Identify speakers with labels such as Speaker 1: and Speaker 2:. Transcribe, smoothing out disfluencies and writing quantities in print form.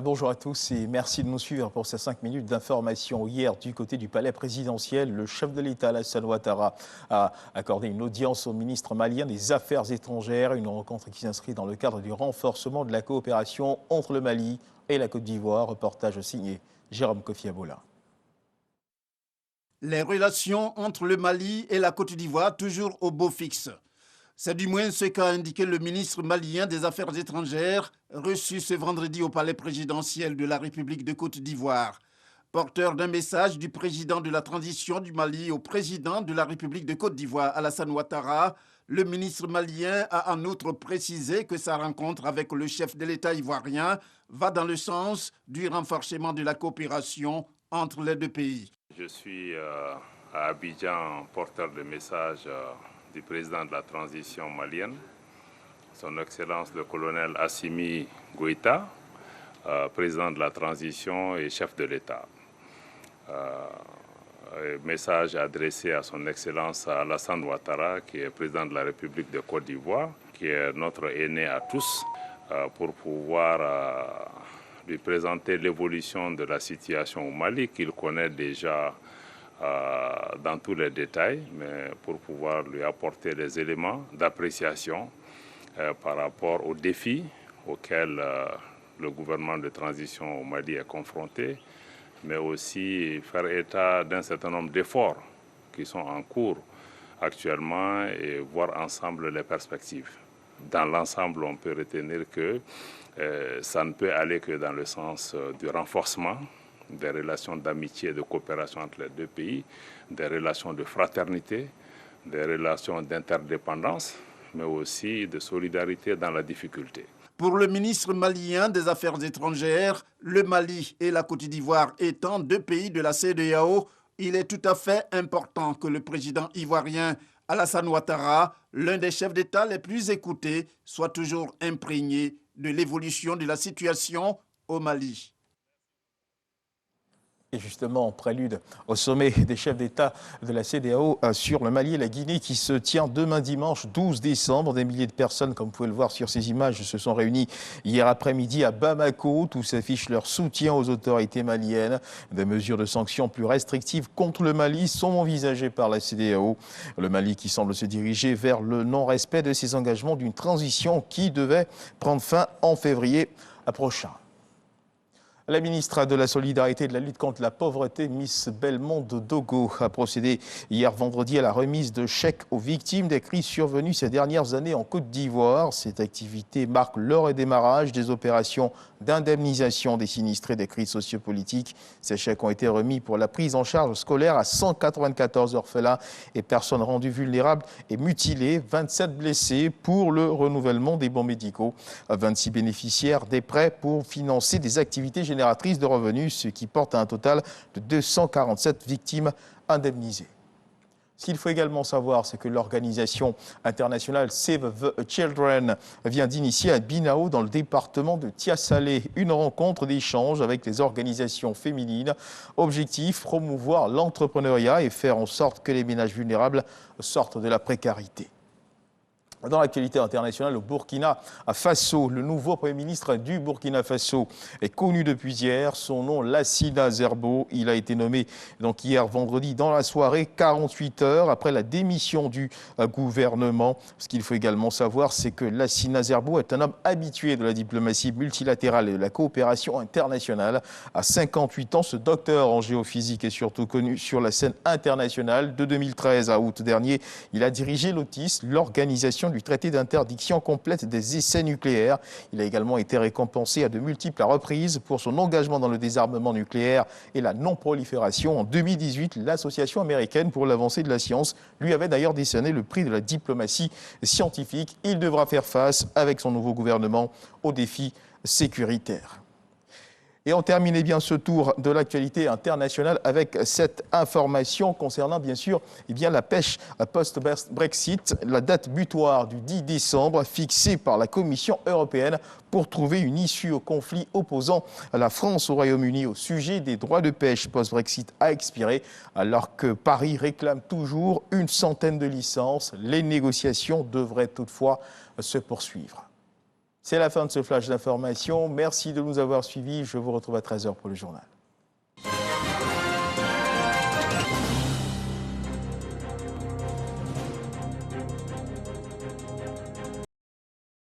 Speaker 1: Bonjour à tous et merci de nous suivre pour ces 5 minutes d'information. Hier, du côté du palais présidentiel, le chef de l'État, Alassane Ouattara, a accordé une audience au ministre malien des Affaires étrangères, une rencontre qui s'inscrit dans le cadre du renforcement de la coopération entre le Mali et la Côte d'Ivoire. Reportage signé Jérôme Kofiabola.
Speaker 2: Les relations entre le Mali et la Côte d'Ivoire toujours au beau fixe. C'est du moins ce qu'a indiqué le ministre malien des Affaires étrangères, reçu ce vendredi au palais présidentiel de la République de Côte d'Ivoire. Porteur d'un message du président de la transition du Mali au président de la République de Côte d'Ivoire, Alassane Ouattara, le ministre malien a en outre précisé que sa rencontre avec le chef de l'État ivoirien va dans le sens du renforcement de la coopération entre les deux pays.
Speaker 3: Je suis à Abidjan, porteur de message du président de la transition malienne, son Excellence le colonel Assimi Goïta, président de la transition et chef de l'État. Message adressé à son Excellence Alassane Ouattara, qui est président de la République de Côte d'Ivoire, qui est notre aîné à tous, pour pouvoir lui présenter l'évolution de la situation au Mali, qu'il connaît déjà dans tous les détails, mais pour pouvoir lui apporter des éléments d'appréciation par rapport aux défis auxquels le gouvernement de transition au Mali est confronté, mais aussi faire état d'un certain nombre d'efforts qui sont en cours actuellement et voir ensemble les perspectives. Dans l'ensemble, on peut retenir que ça ne peut aller que dans le sens du renforcement des relations d'amitié et de coopération entre les deux pays, des relations de fraternité, des relations d'interdépendance, mais aussi de solidarité dans la difficulté.
Speaker 2: Pour le ministre malien des Affaires étrangères, le Mali et la Côte d'Ivoire étant deux pays de la CEDEAO, il est tout à fait important que le président ivoirien Alassane Ouattara, l'un des chefs d'État les plus écoutés, soit toujours imprégné de l'évolution de la situation au Mali.
Speaker 1: Et justement, en prélude au sommet des chefs d'État de la CEDEAO sur le Mali et la Guinée qui se tient demain dimanche 12 décembre. Des milliers de personnes, comme vous pouvez le voir sur ces images, se sont réunies hier après-midi à Bamako. Tout s'affiche leur soutien aux autorités maliennes. Des mesures de sanctions plus restrictives contre le Mali sont envisagées par la CEDEAO. Le Mali qui semble se diriger vers le non-respect de ses engagements d'une transition qui devait prendre fin en février prochain. La ministre de la Solidarité et de la lutte contre la pauvreté, Miss Belmondo Dogo, a procédé hier vendredi à la remise de chèques aux victimes des crises survenues ces dernières années en Côte d'Ivoire. Cette activité marque le redémarrage des opérations d'indemnisation des sinistrés des crises sociopolitiques. Ces chèques ont été remis pour la prise en charge scolaire à 194 orphelins et personnes rendues vulnérables et mutilées, 27 blessés pour le renouvellement des bons médicaux, 26 bénéficiaires des prêts pour financer des activités génératrices de revenus, ce qui porte à un total de 247 victimes indemnisées. Ce qu'il faut également savoir, c'est que l'organisation internationale Save the Children vient d'initier à Binao, dans le département de Tiasalé, une rencontre d'échange avec les organisations féminines. Objectif, promouvoir l'entrepreneuriat et faire en sorte que les ménages vulnérables sortent de la précarité. Dans l'actualité internationale, au Burkina Faso, le nouveau Premier ministre du Burkina Faso est connu depuis hier. Son nom, Lassina Zerbo. Il a été nommé donc hier vendredi dans la soirée, 48 heures après la démission du gouvernement. Ce qu'il faut également savoir, c'est que Lassina Zerbo est un homme habitué de la diplomatie multilatérale et de la coopération internationale. À 58 ans, ce docteur en géophysique est surtout connu sur la scène internationale. De 2013 à août dernier, il a dirigé l'OTIS, l'organisation du traité d'interdiction complète des essais nucléaires. Il a également été récompensé à de multiples reprises pour son engagement dans le désarmement nucléaire et la non-prolifération. En 2018, l'Association américaine pour l'avancée de la science lui avait d'ailleurs décerné le prix de la diplomatie scientifique. Il devra faire face, avec son nouveau gouvernement, aux défis sécuritaires. Et on termine bien ce tour de l'actualité internationale avec cette information concernant bien sûr la pêche post-Brexit, la date butoir du 10 décembre fixée par la Commission européenne pour trouver une issue au conflit opposant la France au Royaume-Uni au sujet des droits de pêche post-Brexit a expiré alors que Paris réclame toujours une centaine de licences. Les négociations devraient toutefois se poursuivre. C'est la fin de ce flash d'information. Merci de nous avoir suivis. Je vous retrouve à 13h pour le journal.